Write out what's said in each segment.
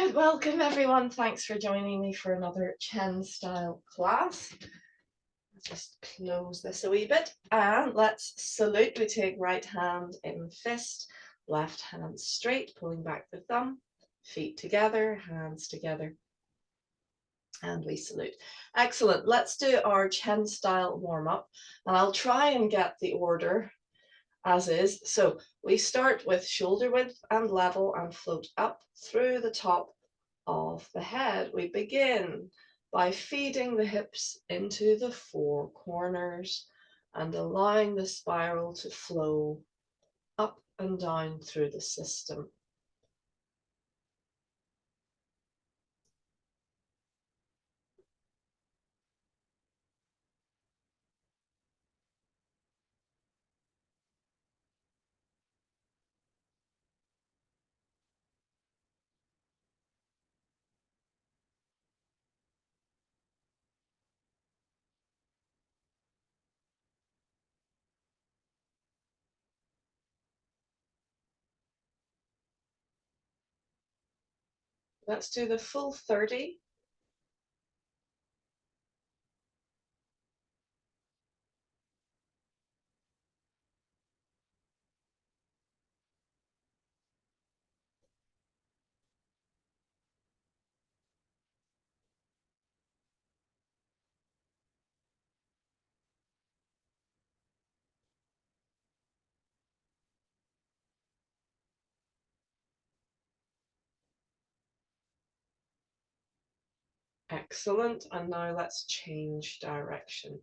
Good, welcome everyone. Thanks for joining me for another Chen style class. Just close this a wee bit and let's salute. We take right hand in fist, left hand straight, pulling back the thumb, feet together, hands together, and we salute. Excellent. Let's do our Chen style warm up, and I'll try and get the order as is. So we start with shoulder width and level and float up through the top of the head. We begin by feeding the hips into the four corners and allowing the spiral to flow up and down through the system. Let's do the full 30. Excellent. And now let's change direction.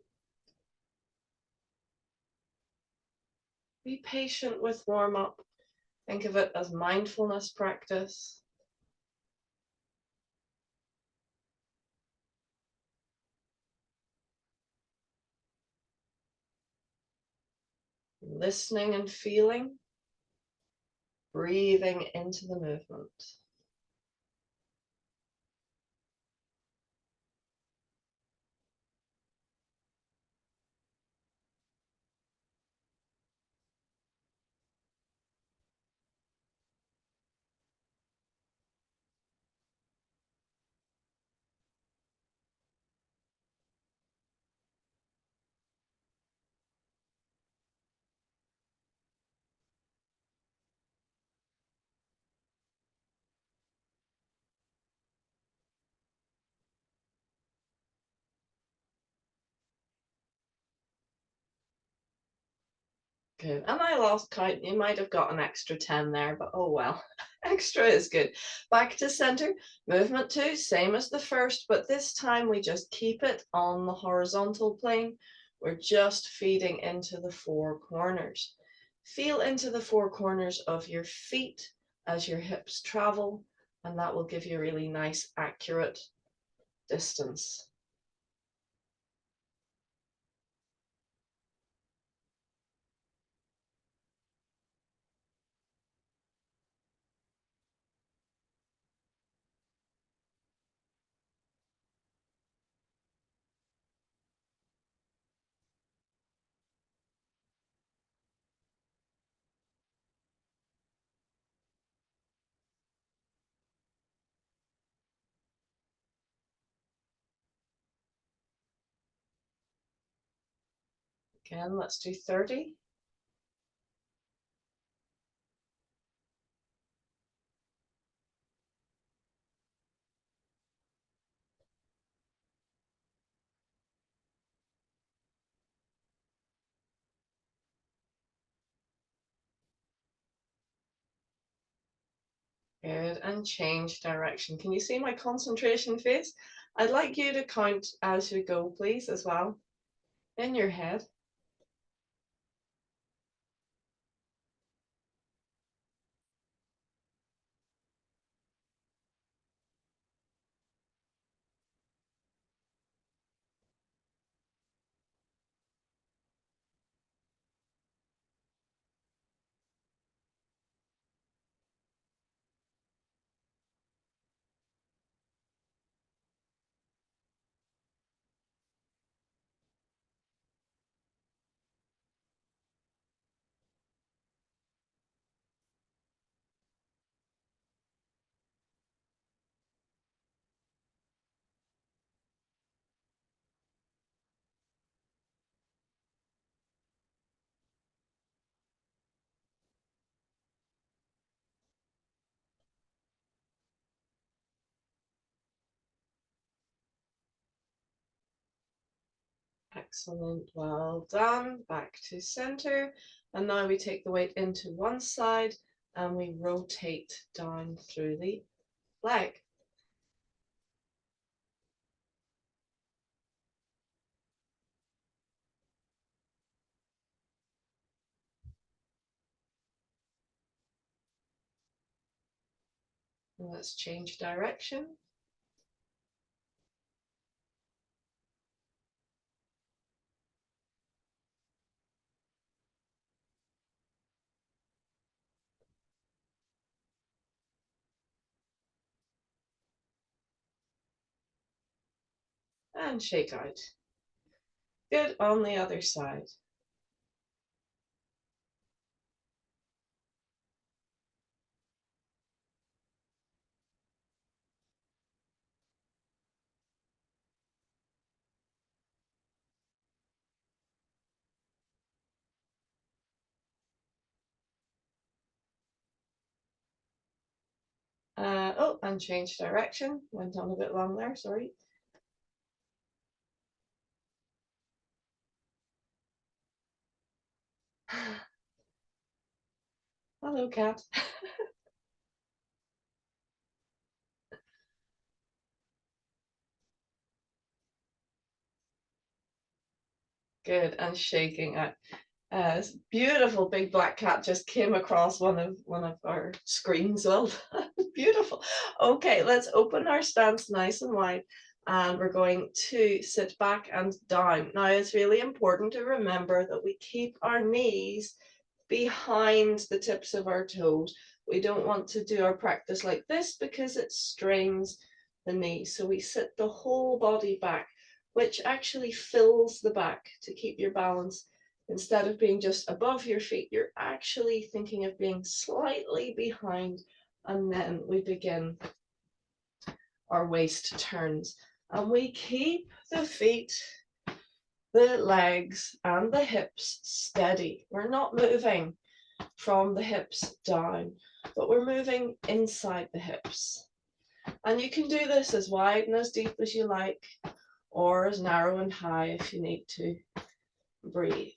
Be patient with warm up. Think of it as mindfulness practice. Listening and feeling, breathing into the movement. Good. And I lost count. You might have got an extra 10 there, but oh well. Extra is good. Back to center. Movement 2, same as the first, but this time we just keep it on the horizontal plane. We're just feeding into the four corners. Feel into the four corners of your feet as your hips travel, and that will give you a really nice, accurate distance. Again, let's do 30. Good, and change direction. Can you see my concentration face? I'd like you to count as you go, please, as well, in your head. Excellent, well done. Back to center. And now we take the weight into one side and we rotate down through the leg. And let's change direction. And shake out. Good, on the other side. Oh, and change direction. Went on a bit long there, sorry. Hello, cat. Good, and shaking out. This beautiful big black cat just came across one of our screens. Well, beautiful. Okay, let's open our stance nice and wide, and we're going to sit back and down. Now, it's really important to remember that we keep our knees behind the tips of our toes. We don't want to do our practice like this because it strains the knees. So we sit the whole body back, which actually fills the back to keep your balance. Instead of being just above your feet, you're actually thinking of being slightly behind, and then we begin our waist turns. And we keep the feet, the legs, and the hips steady. We're not moving from the hips down, but we're moving inside the hips. And you can do this as wide and as deep as you like, or as narrow and high if you need to. Breathe.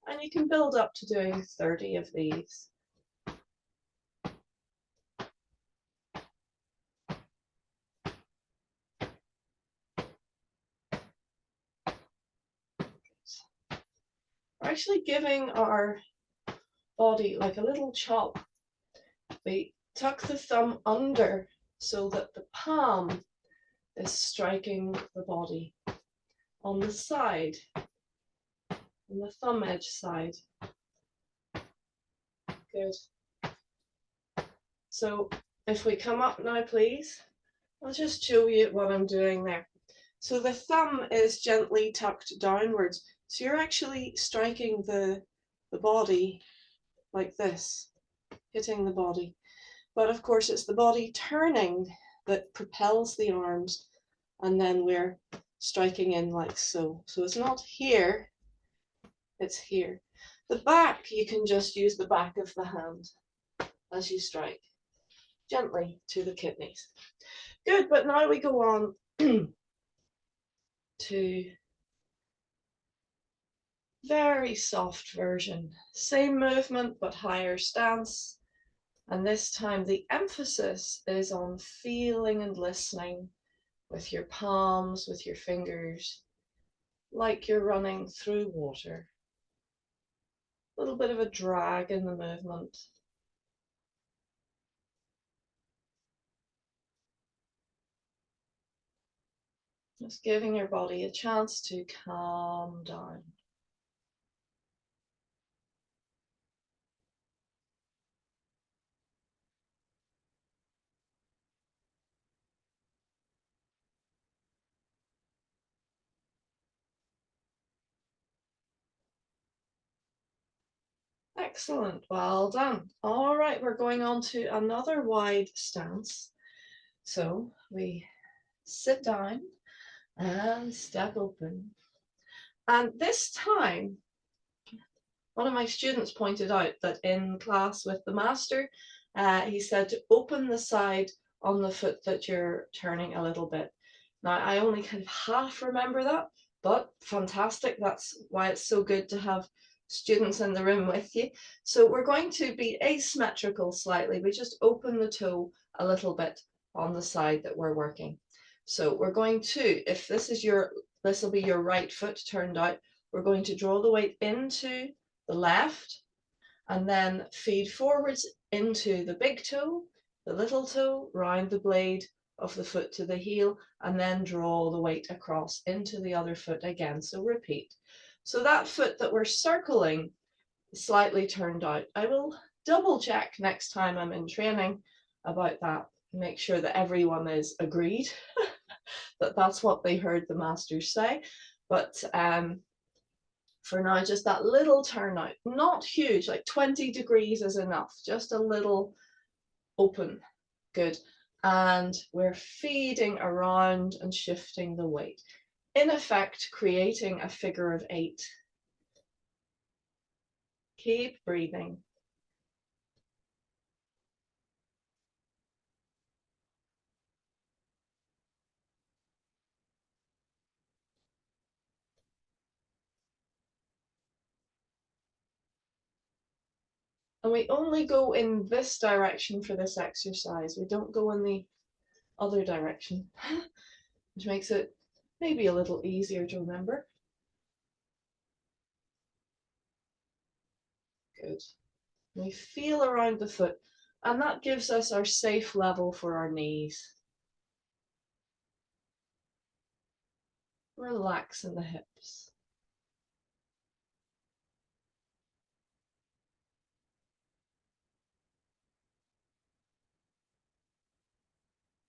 And you can build up to doing 30 of these. We're actually giving our body like a little chop. We tuck the thumb under so that the palm is striking the body on the side, on the thumb edge side. Good. So if we come up now, please, I'll just show you what I'm doing there. So the thumb is gently tucked downwards. So you're actually striking the body like this, hitting the body. But of course, it's the body turning that propels the arms, and then we're striking in like so. So it's not here, it's here. The back, you can just use the back of the hand as you strike, gently to the kidneys. Good, but now we go on to very soft version. Same movement, but higher stance. And this time the emphasis is on feeling and listening with your palms, with your fingers, like you're running through water. A little bit of a drag in the movement. Just giving your body a chance to calm down. Excellent, well done. All right, we're going on to another wide stance. So we sit down and step open. And this time, one of my students pointed out that in class with the master, he said to open the side on the foot that you're turning a little bit. Now, I only kind of half remember that, but fantastic. That's why it's so good to have students in the room with you. So we're going to be asymmetrical slightly. We just open the toe a little bit on the side that we're working. So we're going to, if this will be your right foot turned out, we're going to draw the weight into the left and then feed forwards into the big toe, the little toe, round the blade of the foot to the heel, and then draw the weight across into the other foot again. So repeat. So that foot that we're circling is slightly turned out. I will double check next time I'm in training about that. Make sure that everyone is agreed that that's what they heard the masters say. But for now, just that little turnout, not huge, like 20 degrees is enough, just a little open. Good. And we're feeding around and shifting the weight. In effect, creating a figure of 8. Keep breathing. And we only go in this direction for this exercise. We don't go in the other direction, which makes it maybe a little easier to remember. Good. We feel around the foot, and that gives us our safe level for our knees. Relax in the hips.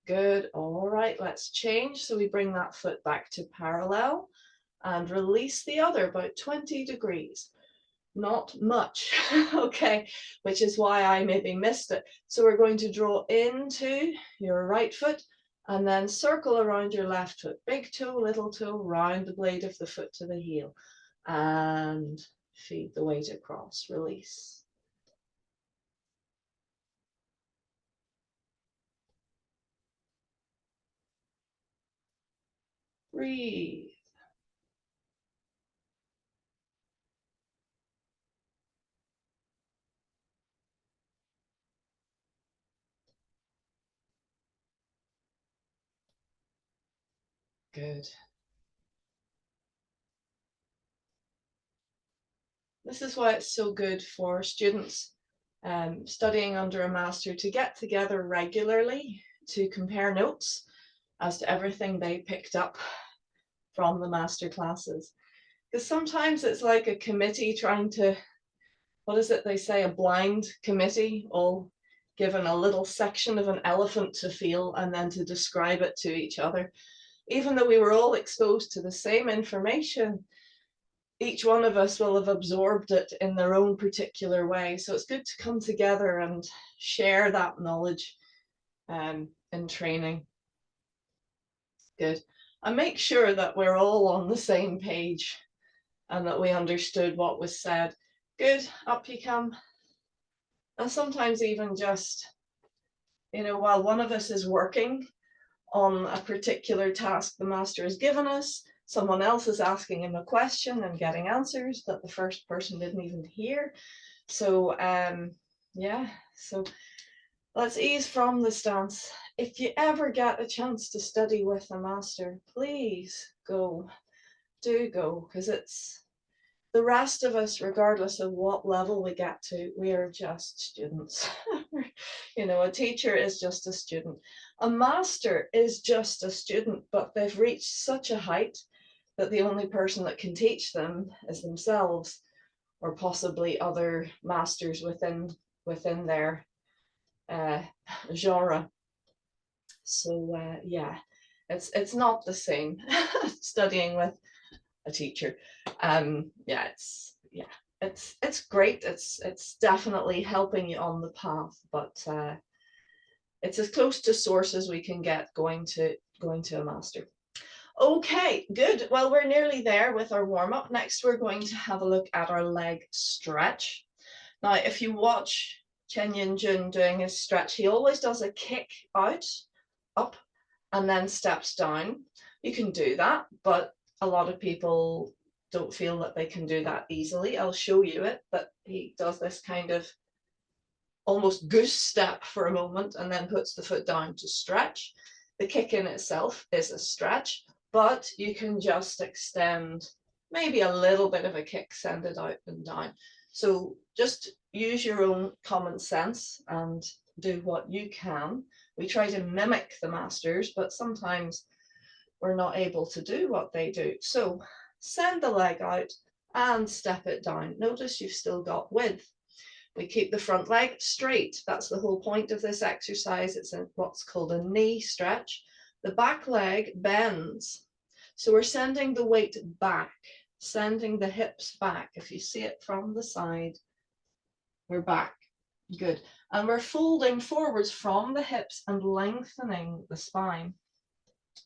Good. All right, let's change. So we bring that foot back to parallel and release the other about 20 degrees. Not much, okay, which is why I maybe missed it. So we're going to draw into your right foot and then circle around your left foot. Big toe, little toe, round the blade of the foot to the heel. And feed the weight across, release. Breathe. Good. This is why it's so good for students studying under a master to get together regularly to compare notes as to everything they picked up from the master classes. Because sometimes it's like a committee trying to, what is it they say, a blind committee, all given a little section of an elephant to feel and then to describe it to each other. Even though we were all exposed to the same information, each one of us will have absorbed it in their own particular way. So it's good to come together and share that knowledge in training. Good. And make sure that we're all on the same page and that we understood what was said. Good, up you come. And sometimes even just, while one of us is working on a particular task the master has given us, someone else is asking him a question and getting answers that the first person didn't even hear. So yeah, so let's ease from the stance. If you ever get a chance to study with a master, please go. Do go, because it's the rest of us, regardless of what level we get to, we are just students. A teacher is just a student. A master is just a student, but they've reached such a height that the only person that can teach them is themselves, or possibly other masters within their genre. So yeah, it's not the same studying with a teacher. Yeah, it's great. It's definitely helping you on the path, but it's as close to source as we can get going to a master. Okay, good. Well, we're nearly there with our warm-up. Next, we're going to have a look at our leg stretch. Now, if you watch Chen Yin-jun doing his stretch, he always does a kick out, up, and then steps down. You can do that, but a lot of people don't feel that they can do that easily. I'll show you it, but he does this kind of almost goose step for a moment and then puts the foot down to stretch. The kick in itself is a stretch, but you can just extend maybe a little bit of a kick, send it out and down. So just use your own common sense and do what you can. We try to mimic the masters, but sometimes we're not able to do what they do. So send the leg out and step it down. Notice you've still got width. We keep the front leg straight. That's the whole point of this exercise. It's in what's called a knee stretch. The back leg bends. So we're sending the weight back, sending the hips back. If you see it from the side, we're back. Good. And we're folding forwards from the hips and lengthening the spine.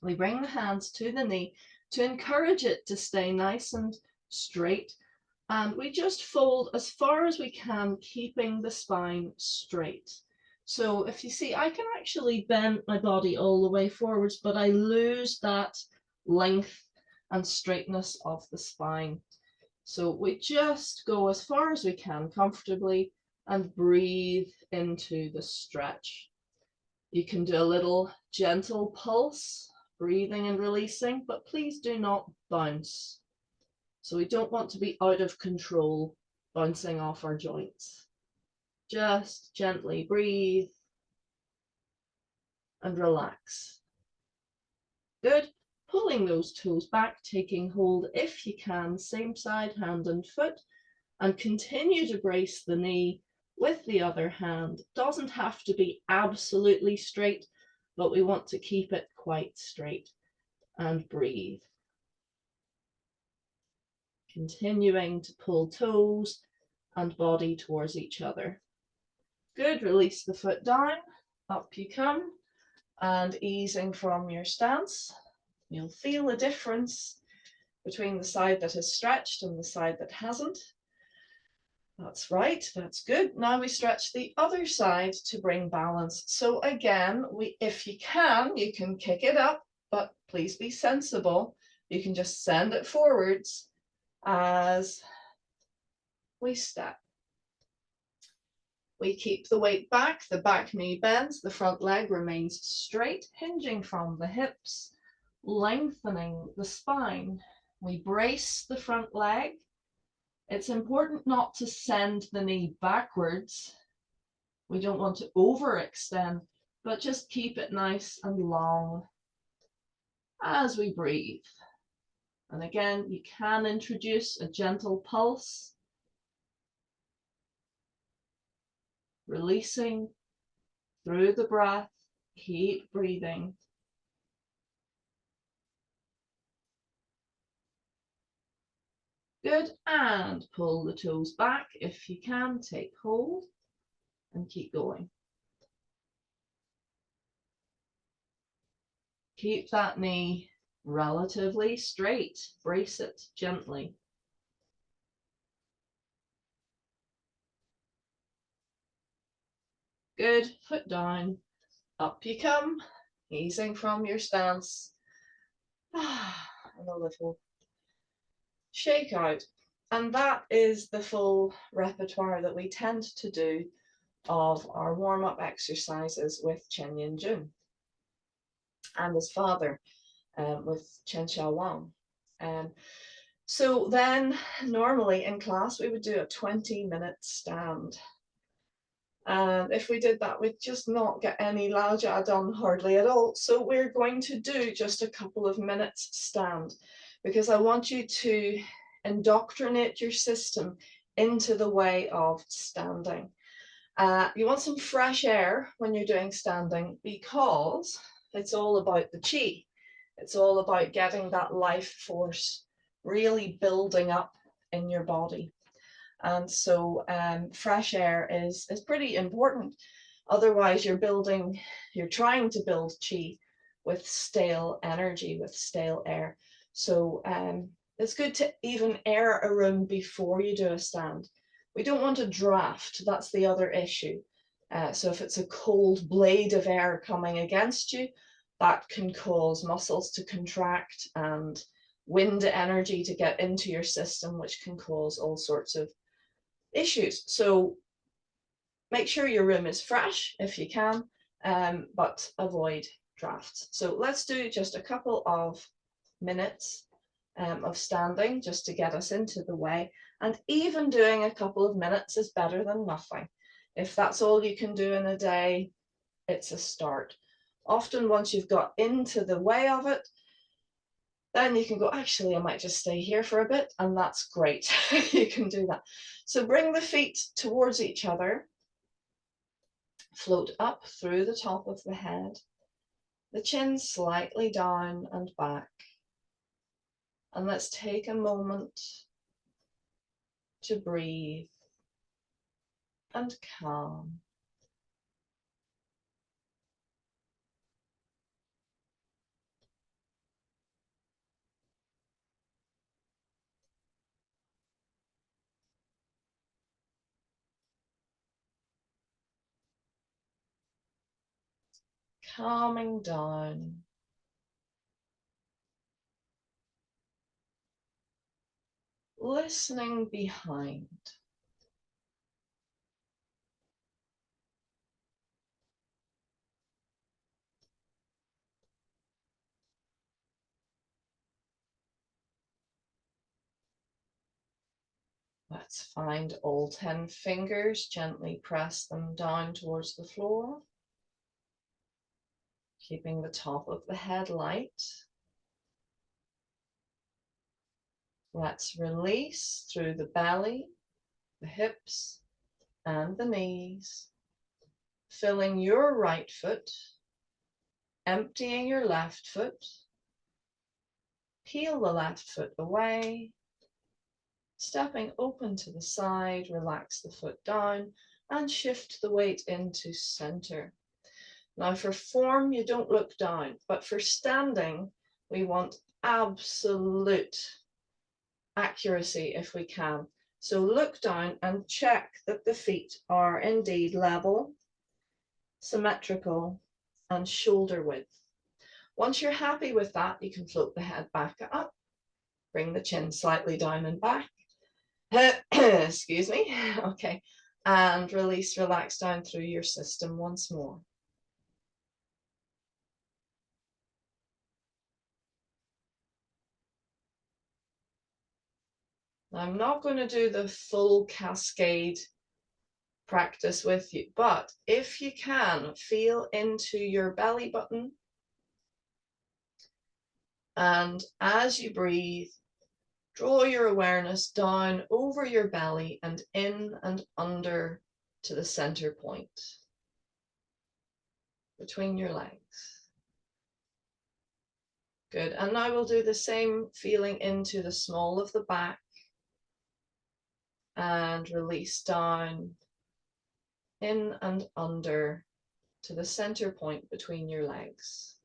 We bring the hands to the knee to encourage it to stay nice and straight. And we just fold as far as we can, keeping the spine straight. So if you see, I can actually bend my body all the way forwards, but I lose that length and straightness of the spine. So we just go as far as we can comfortably and breathe into the stretch. You can do a little gentle pulse, breathing and releasing, but please do not bounce. So we don't want to be out of control, bouncing off our joints. Just gently breathe and relax. Good. Pulling those toes back, taking hold if you can, same side, hand and foot, and continue to brace the knee with the other hand. Doesn't have to be absolutely straight, but we want to keep it quite straight. And breathe. Continuing to pull toes and body towards each other. Good, release the foot down, up you come, and easing from your stance. You'll feel a difference between the side that has stretched and the side that hasn't. That's right, that's good. Now we stretch the other side to bring balance. So again, if you can kick it up, but please be sensible. You can just send it forwards as we step. We keep the weight back, the back knee bends, the front leg remains straight, hinging from the hips, lengthening the spine. We brace the front leg. It's important not to send the knee backwards. We don't want to overextend, but just keep it nice and long as we breathe. And again, you can introduce a gentle pulse, releasing through the breath. Keep breathing. Good, and pull the toes back if you can, take hold and keep going. Keep that knee relatively straight, brace it gently. Good, foot down, up you come, easing from your stance. And a little shake out. And that is the full repertoire that we tend to do of our warm-up exercises with Chen Yin-jun and his father with Chen Xiaowang. So then normally in class we would do a 20-minute stand. And if we did that, we'd just not get any Lao Jia done hardly at all. So we're going to do just a couple of minutes stand, because I want you to indoctrinate your system into the way of standing. You want some fresh air when you're doing standing, because it's all about the chi. It's all about getting that life force really building up in your body. And so fresh air is pretty important. Otherwise you're trying to build chi with stale energy, with stale air. So it's good to even air a room before you do a stand. We don't want a draft, that's the other issue. So if it's a cold blade of air coming against you, that can cause muscles to contract and wind energy to get into your system, which can cause all sorts of issues. So make sure your room is fresh if you can, but avoid drafts. So let's do just a couple of minutes of standing just to get us into the way. And even doing a couple of minutes is better than nothing. If that's all you can do in a day, it's a start. Often once you've got into the way of it, then you can go, actually, I might just stay here for a bit, and that's great. You can do that. So bring the feet towards each other, float up through the top of the head, the chin slightly down and back. And let's take a moment to breathe and calm. Calming down. Listening behind. Let's find all 10 fingers, gently press them down towards the floor, keeping the top of the head light. Let's release through the belly, the hips, and the knees, filling your right foot, emptying your left foot, peel the left foot away, stepping open to the side, relax the foot down, and shift the weight into center. Now for form, you don't look down, but for standing, we want absolute accuracy if we can. So look down and check that the feet are indeed level, symmetrical, and shoulder width. Once you're happy with that, you can float the head back up, bring the chin slightly down and back. Excuse me. Okay. And release, relax down through your system once more. I'm not going to do the full cascade practice with you, but if you can, feel into your belly button, and as you breathe, draw your awareness down over your belly and in and under to the center point between your legs. Good. And now we'll do the same, feeling into the small of the back and release down, in and under to the center point between your legs.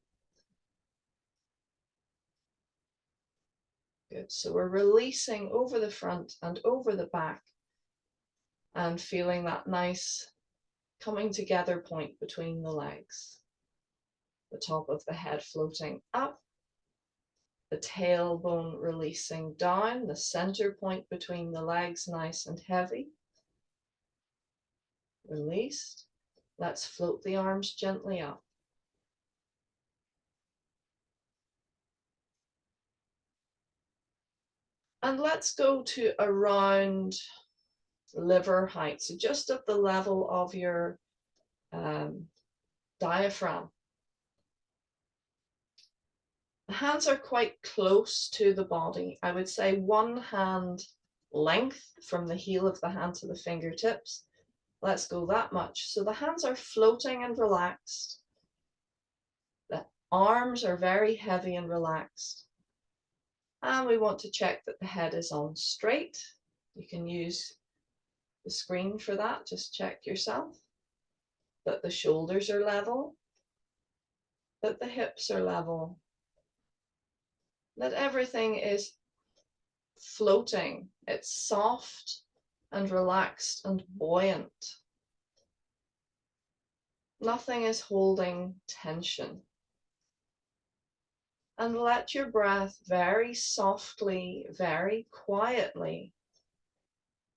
Good. So we're releasing over the front and over the back and feeling that nice coming together point between the legs. The top of the head floating up, the tailbone releasing down, the center point between the legs nice and heavy. Released. Let's float the arms gently up. And let's go to around liver height, so just at the level of your diaphragm. The hands are quite close to the body. I would say 1 hand length from the heel of the hand to the fingertips. Let's go that much. So the hands are floating and relaxed. The arms are very heavy and relaxed. And we want to check that the head is on straight. You can use the screen for that. Just check yourself that the shoulders are level, that the hips are level, that everything is floating. It's soft and relaxed and buoyant. Nothing is holding tension. And let your breath very softly, very quietly,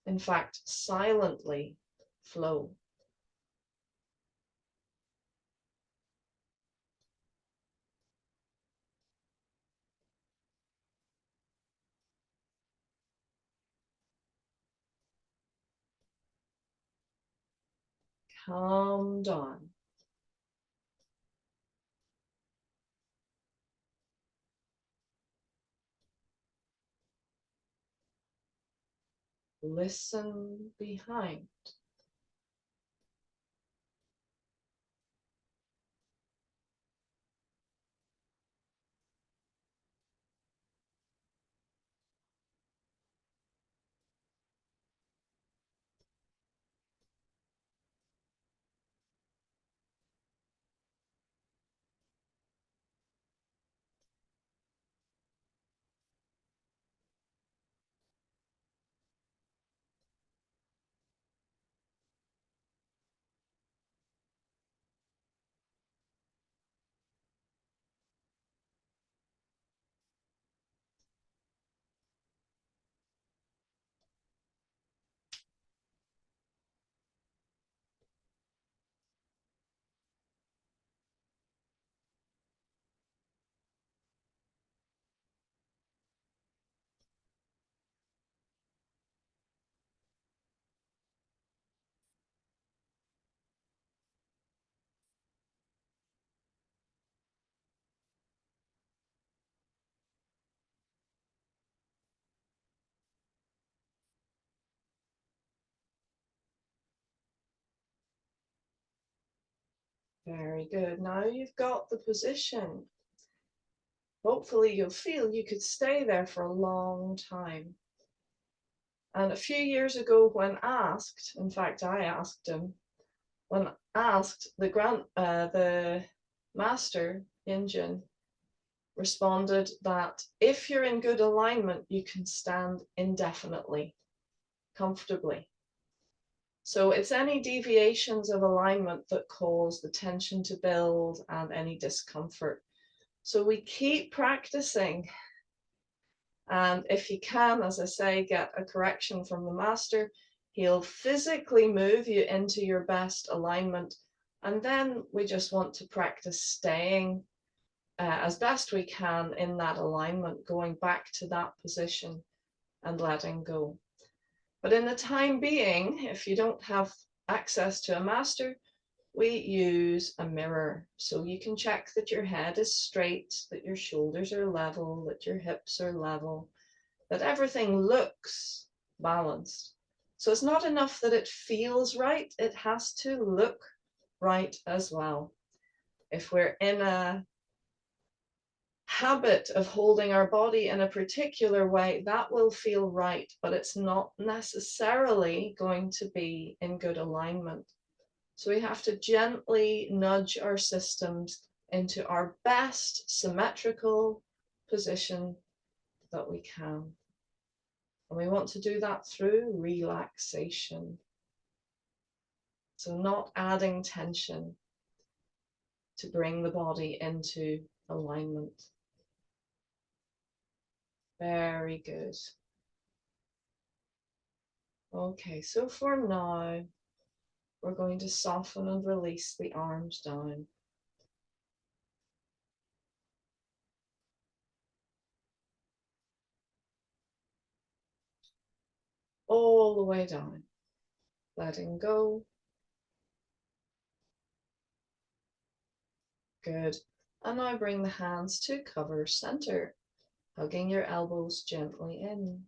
in fact, silently flow. Calm down. Listen behind. Very good. Now you've got the position. Hopefully you'll feel you could stay there for a long time. And a few years ago when asked, in fact I asked him, when asked, the master, Injun, responded that if you're in good alignment, you can stand indefinitely, comfortably. So it's any deviations of alignment that cause the tension to build and any discomfort. So we keep practicing. And if you can, as I say, get a correction from the master, he'll physically move you into your best alignment. And then we just want to practice staying as best we can in that alignment, going back to that position and letting go. But in the time being, if you don't have access to a master, we use a mirror. So you can check that your head is straight, that your shoulders are level, that your hips are level, that everything looks balanced. So it's not enough that it feels right, it has to look right as well. If we're in a habit of holding our body in a particular way, that will feel right, but it's not necessarily going to be in good alignment. So we have to gently nudge our systems into our best symmetrical position that we can. And we want to do that through relaxation. So not adding tension to bring the body into alignment. Very good. Okay, so for now, we're going to soften and release the arms down. All the way down. Letting go. Good. And now bring the hands to cover center, hugging your elbows gently in.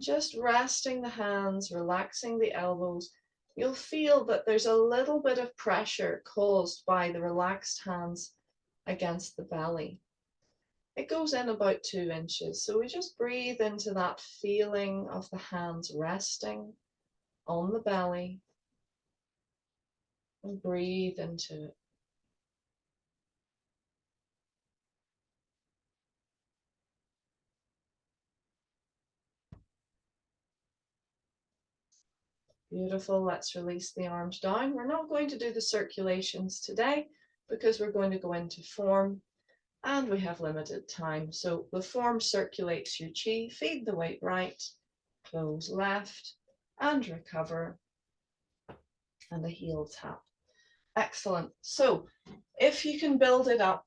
Just resting the hands, relaxing the elbows. You'll feel that there's a little bit of pressure caused by the relaxed hands against the belly. It goes in about 2 inches. So we just breathe into that feeling of the hands resting on the belly and breathe into it. Beautiful. Let's release the arms down. We're not going to do the circulations today because we're going to go into form and we have limited time. So the form circulates your chi, feed the weight right, close left, and recover, and a heel tap. Excellent. So if you can build it up,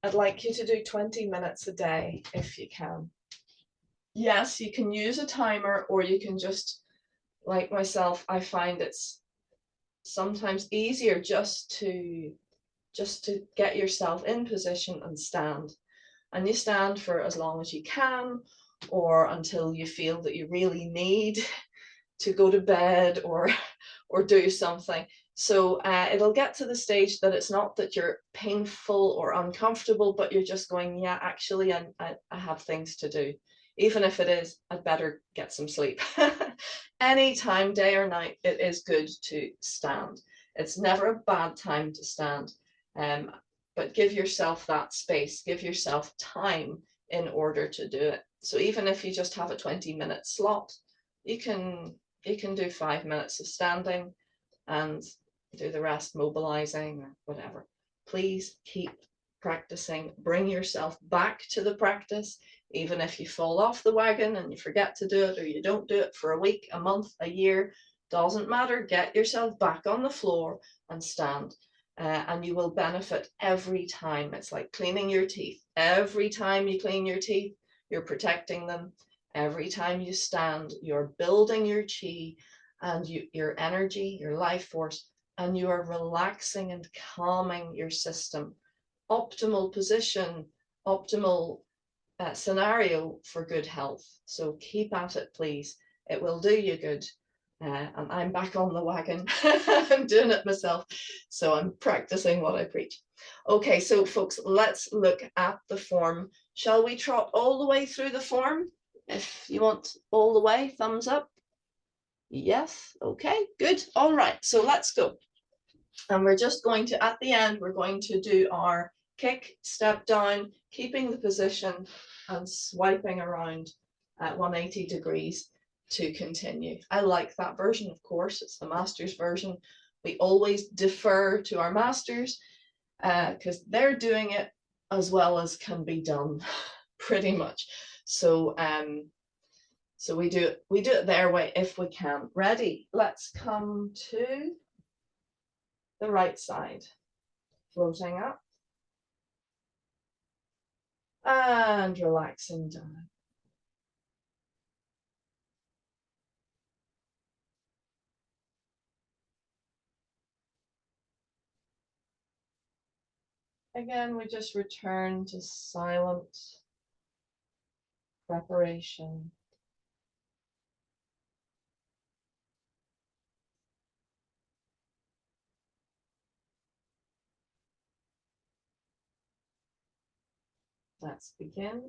I'd like you to do 20 minutes a day if you can. Yes, you can use a timer, or you can just, like myself, I find it's sometimes easier just to get yourself in position and stand. And you stand for as long as you can, or until you feel that you really need to go to bed or do something. So it'll get to the stage that it's not that you're painful or uncomfortable, but you're just going, yeah, actually, I have things to do. Even if it is, I'd better get some sleep. Anytime, day or night, it is good to stand. It's never a bad time to stand. But give yourself that space, give yourself time in order to do it. So even if you just have a 20-minute slot, you can do 5 minutes of standing and do the rest mobilizing or whatever. Please keep practicing. Bring yourself back to the practice. Even if you fall off the wagon and you forget to do it, or you don't do it for a week, a month, a year, doesn't matter. Get yourself back on the floor and stand. And you will benefit every time. It's like cleaning your teeth. Every time you clean your teeth, you're protecting them. Every time you stand, you're building your chi and your energy, your life force, and you are relaxing and calming your system. Optimal position, optimal scenario for good health. So keep at it, please. It will do you good. And I'm back on the wagon. I'm doing it myself. So I'm practicing what I preach. Okay, so folks, let's look at the form. Shall we trot all the way through the form? If you want all the way, thumbs up. Yes, okay, good. All right, so let's go. And we're just going to, at the end, we're going to do our kick, step down, keeping the position and swiping around at 180 degrees to continue. I like that version, of course, it's the master's version. We always defer to our masters because they're doing it as well as can be done, pretty much. So so we do it their way if we can. Ready? Let's come to the right side. Floating up and relaxing down. Again, we just return to silent preparation. Let's begin.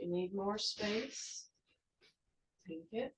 you need more space, take it.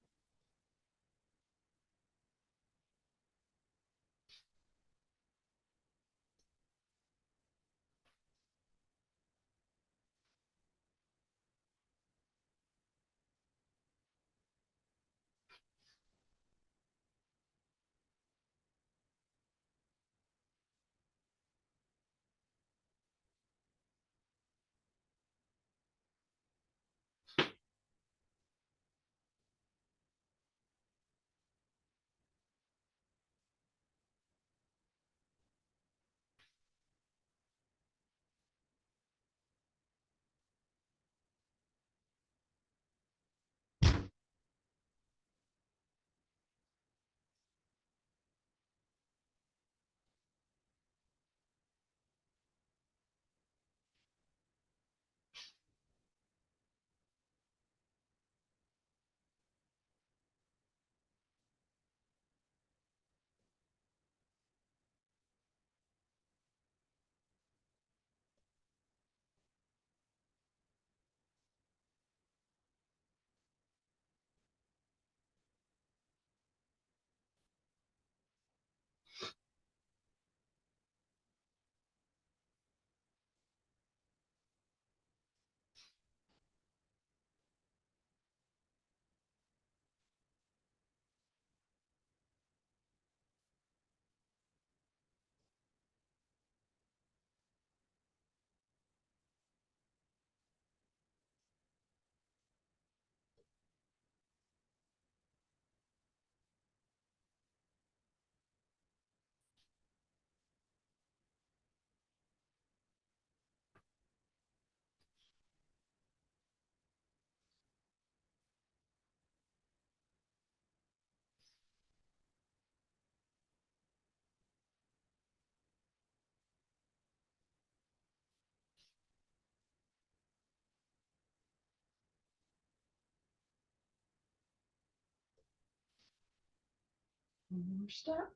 One more step.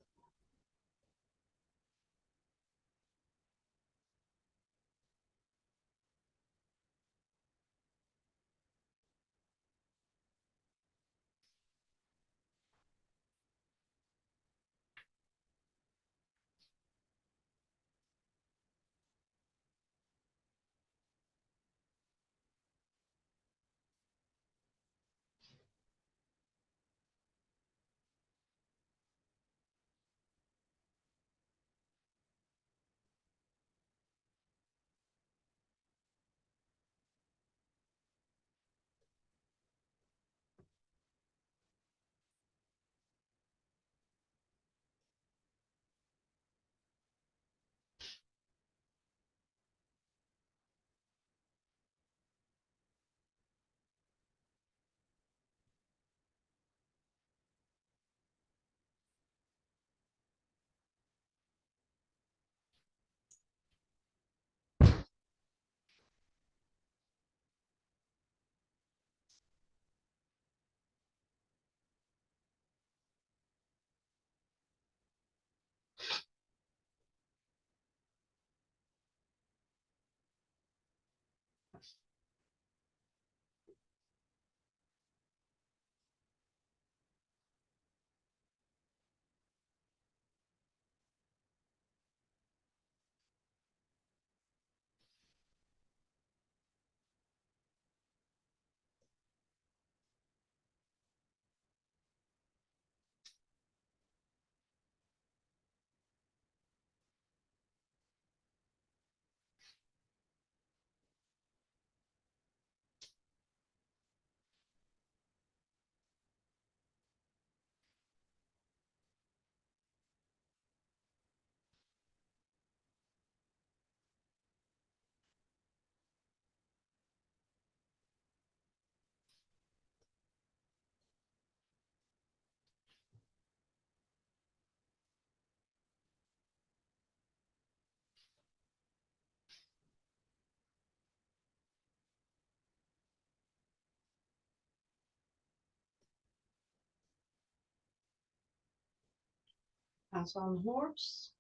Pass on horse.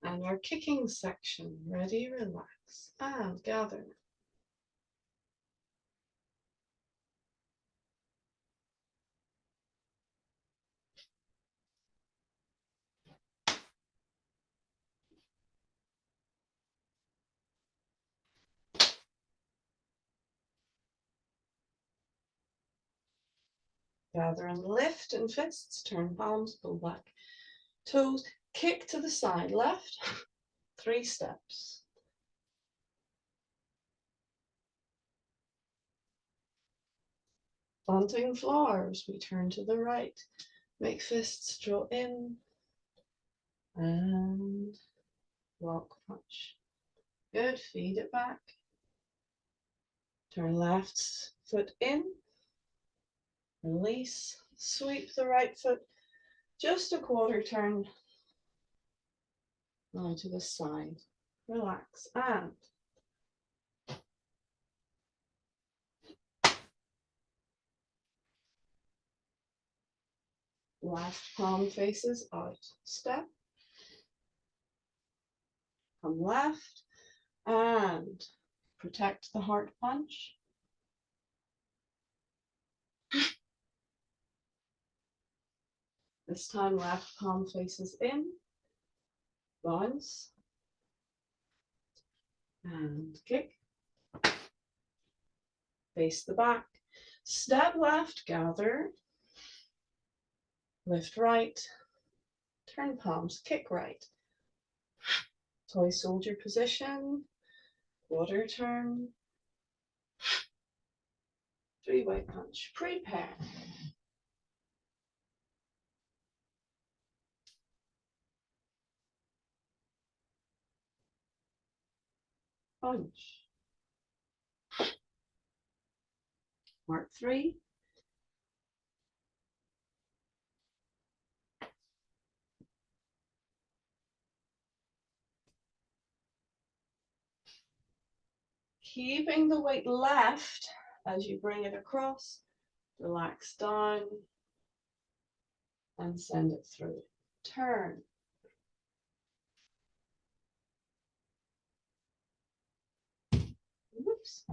And our kicking section. Ready, relax, and gather. gather and lift in fists, turn palms, pull back toes, kick to the side, left, 3 steps. Planting flowers, we turn to the right, make fists draw in, and block punch. Good, feed it back. Turn left foot in, release, sweep the right foot, just a quarter turn. Now to the side, relax, and left palm faces out. Step, come left, and protect the heart punch. This time left palm faces in, bounce, and kick. Face the back. Step left, gather, lift right, turn palms, kick right. Toy soldier position, quarter turn, 3-way punch, prepare. Punch. Mark 3. Keeping the weight left as you bring it across, relax down and send it through. Turn. Whoops.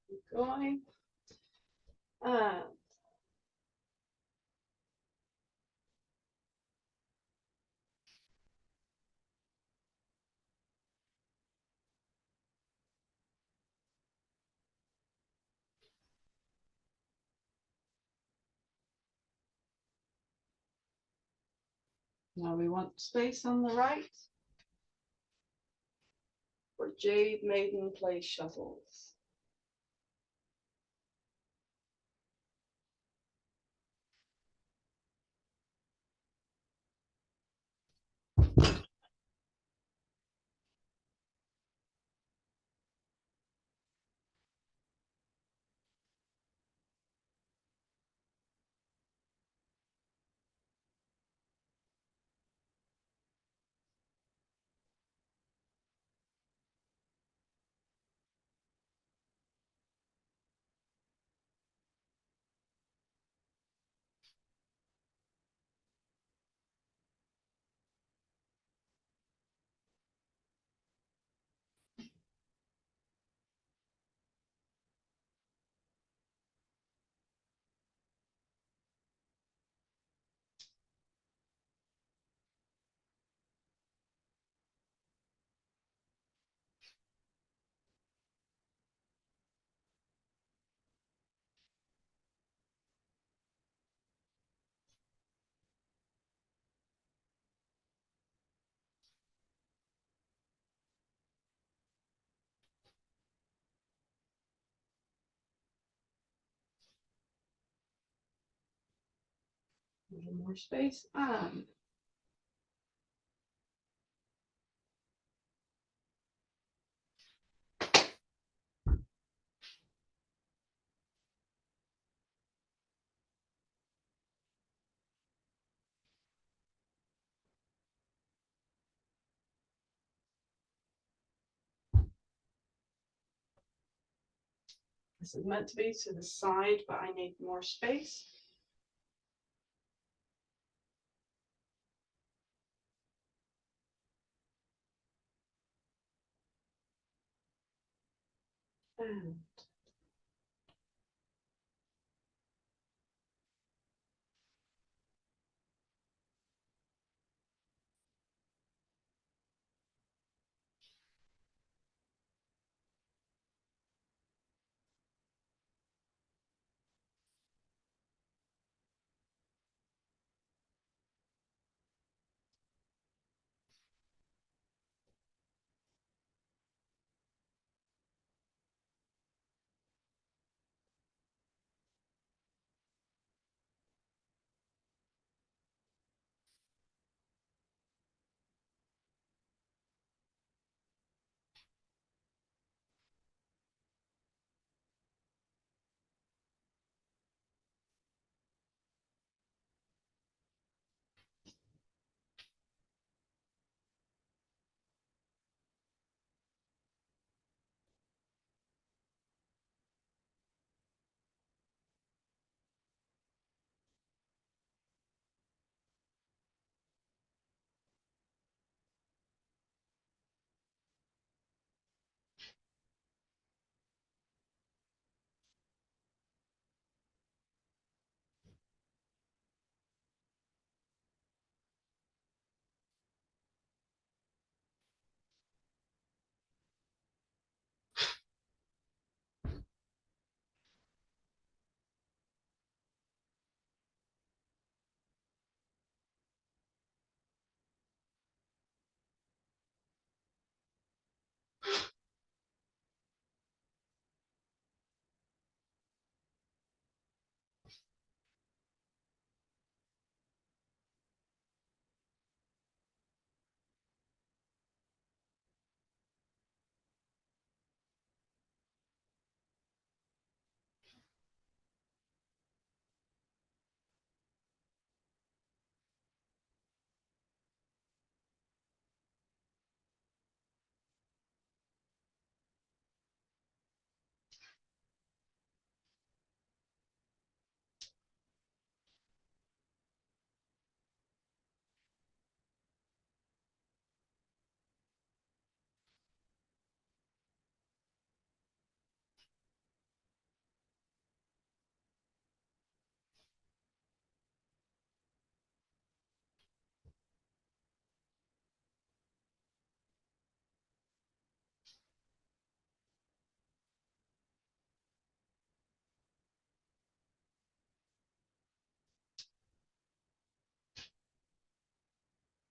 Keep going. And now we want space on the right for Jade Maiden play shuttles. little more space, and this is meant to be to the side, but I need more space. And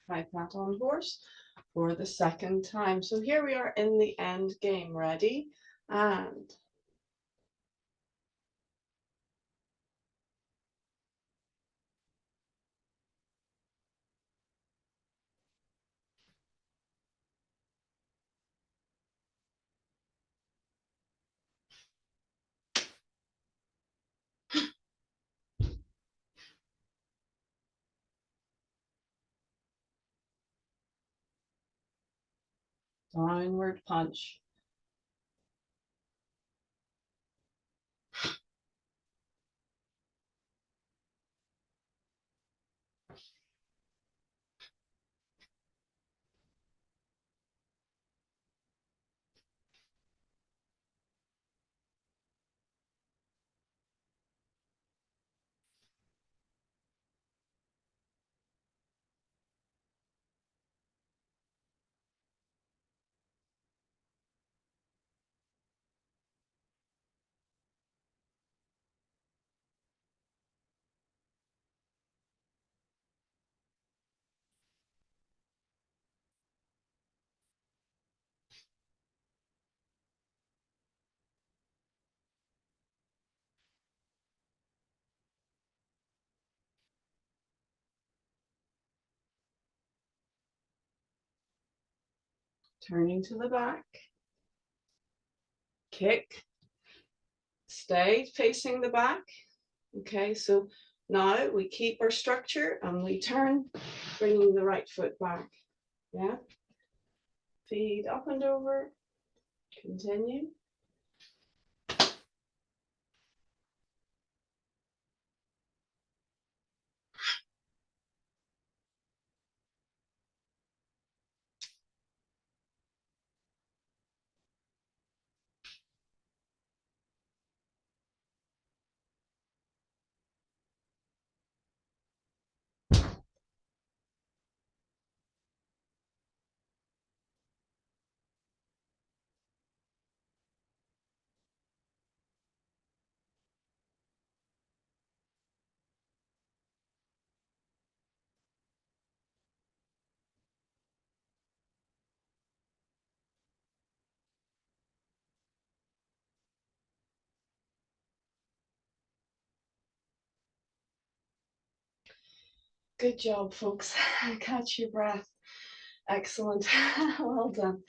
high pat on horse for the second time. So here we are in the end game. Ready? And downward punch. turning to the back, kick, stay facing the back. Okay, so now we keep our structure and we turn, bringing the right foot back. Yeah, feet up and over, continue. Good job, folks. Catch your breath. Excellent. Well done.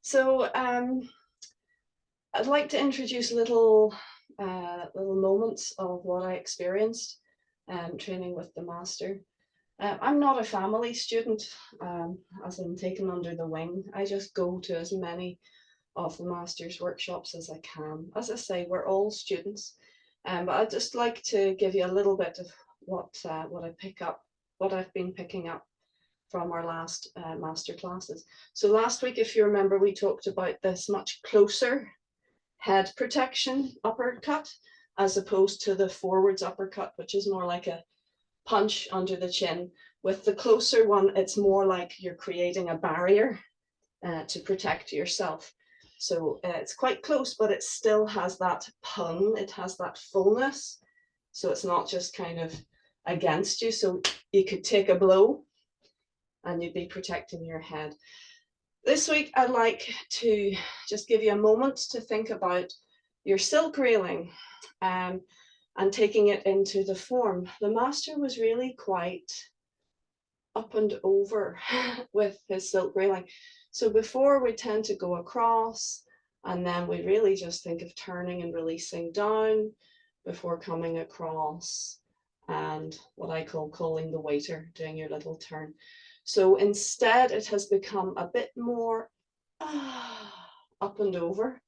So I'd like to introduce little moments of what I experienced training with the master. I'm not a family student, as in taken under the wing. I just go to as many of the master's workshops as I can. As I say, we're all students, but I'd just like to give you a little bit of what I pick up, what I've been picking up from our last master classes. So last week, if you remember, we talked about this much closer head protection uppercut as opposed to the forwards uppercut, which is more like a punch under the chin. With the closer one, it's more like you're creating a barrier to protect yourself. So it's quite close, but it still has that pung, it has that fullness. So it's not just kind of against you. So you could take a blow and you'd be protecting your head. This week, I'd like to just give you a moment to think about your silk railing and taking it into the form. The master was really quite up and over with his silk railing. So before, we tend to go across, and then we really just think of turning and releasing down before coming across, and what I call calling the waiter, doing your little turn. So instead, it has become a bit more up and over.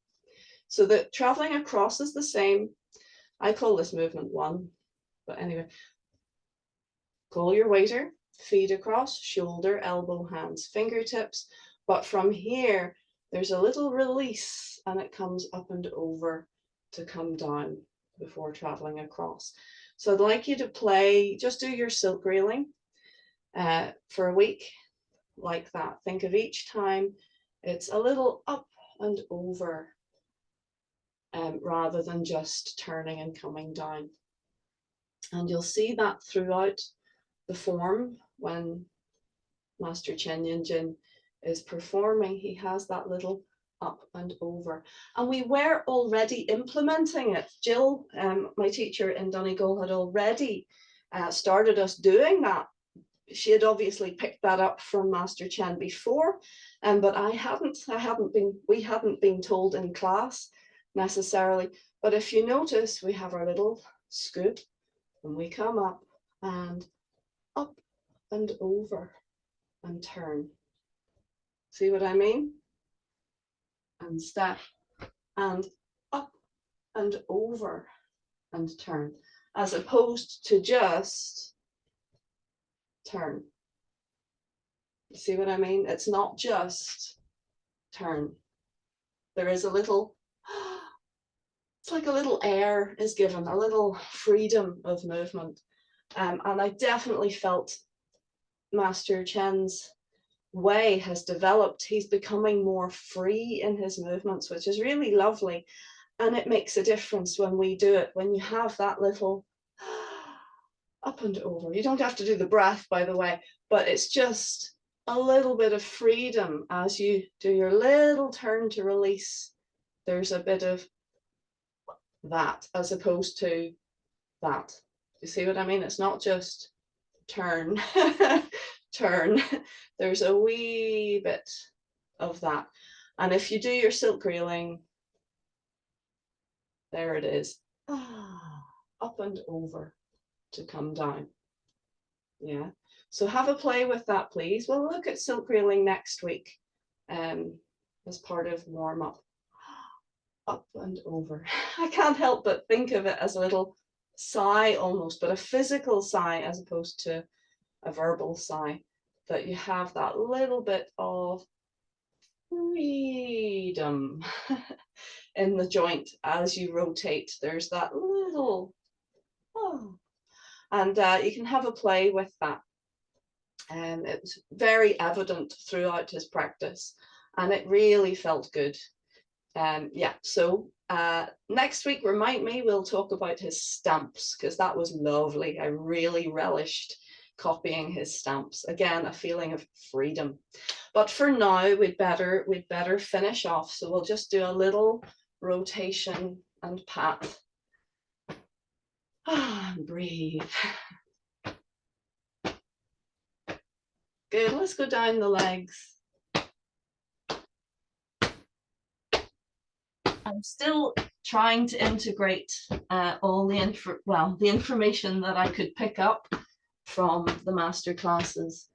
So that traveling across is the same. I call this movement one, but anyway, call your waiter, feet across, shoulder, elbow, hands, fingertips. But from here, there's a little release and it comes up and over to come down before traveling across. So I'd like you to play, just do your silk railing for a week like that. Think of each time it's a little up and over rather than just turning and coming down. And you'll see that throughout the form when Master Chen Yin is performing, he has that little up and over. And we were already implementing it. Jill, my teacher in Donegal, had already started us doing that. She had obviously picked that up from Master Chen before, but we hadn't been told in class necessarily. But if you notice, we have our little scoop and we come up and over and turn. See what I mean? And step and up and over and turn, as opposed to just turn. You see what I mean? It's not just turn. There is a little, it's like a little air is given, a little freedom of movement. And I definitely felt Master Chen's way has developed. He's becoming more free in his movements, which is really lovely. And it makes a difference when we do it, when you have that little up and over. You don't have to do the breath, by the way, but it's just a little bit of freedom as you do your little turn to release. There's a bit of that as opposed to that. You see what I mean? It's not just turn, turn. There's a wee bit of that. And if you do your silk reeling, there it is. Up and over to come down. Yeah. So have a play with that, please. We'll look at silk reeling next week as part of warm up. Up and over. I can't help but think of it as a little sigh almost, but a physical sigh as opposed to a verbal sigh, that you have that little bit of freedom in the joint as you rotate. There's that little, and you can have a play with that. It was very evident throughout his practice, and it really felt good. Yeah, so next week, remind me, we'll talk about his stamps, because that was lovely. I really relished copying his stamps. Again, a feeling of freedom. But for now, we'd better finish off. So we'll just do a little rotation and pat. Breathe. Good, let's go down the legs. I'm still trying to integrate all the information that I could pick up from the master classes.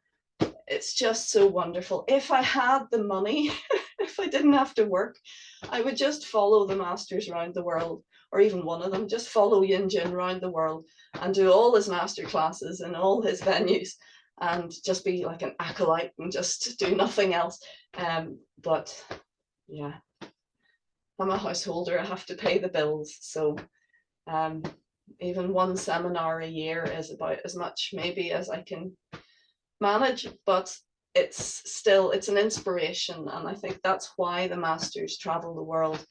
It's just so wonderful. If I had the money, if I didn't have to work, I would just follow the masters around the world, or even one of them, just follow Yin Jin around the world and do all his master classes in all his venues and just be like an acolyte and just do nothing else. But yeah, I'm a householder, I have to pay the bills. So even one seminar a year is about as much maybe as I can manage, but it's an inspiration. And I think that's why the masters travel the world.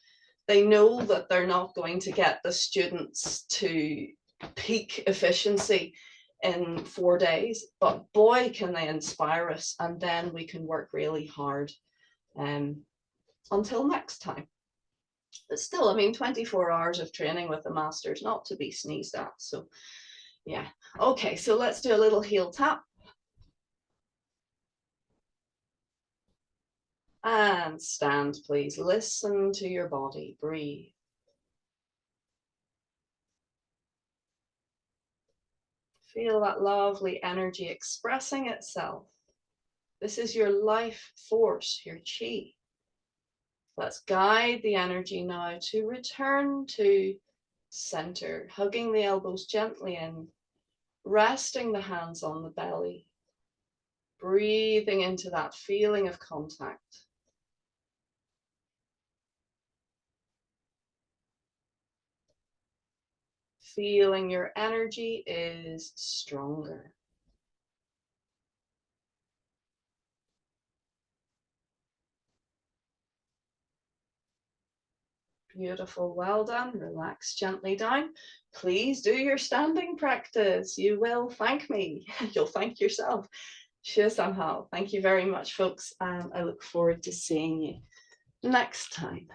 They know that they're not going to get the students to peak efficiency in 4 days, but boy, can they inspire us. And then we can work really hard until next time. But still, I mean, 24 hours of training with the masters, not to be sneezed at. So yeah. Okay, so let's do a little heel tap. And stand, please. Listen to your body. Breathe. Feel that lovely energy expressing itself. This is your life force, your chi. Let's guide the energy now to return to center, hugging the elbows gently in, resting the hands on the belly, breathing into that feeling of contact. Feeling your energy is stronger. Beautiful, well done. Relax gently down. Please do your standing practice. You will thank me. You'll thank yourself. Somehow. Thank you very much, folks. And I look forward to seeing you next time.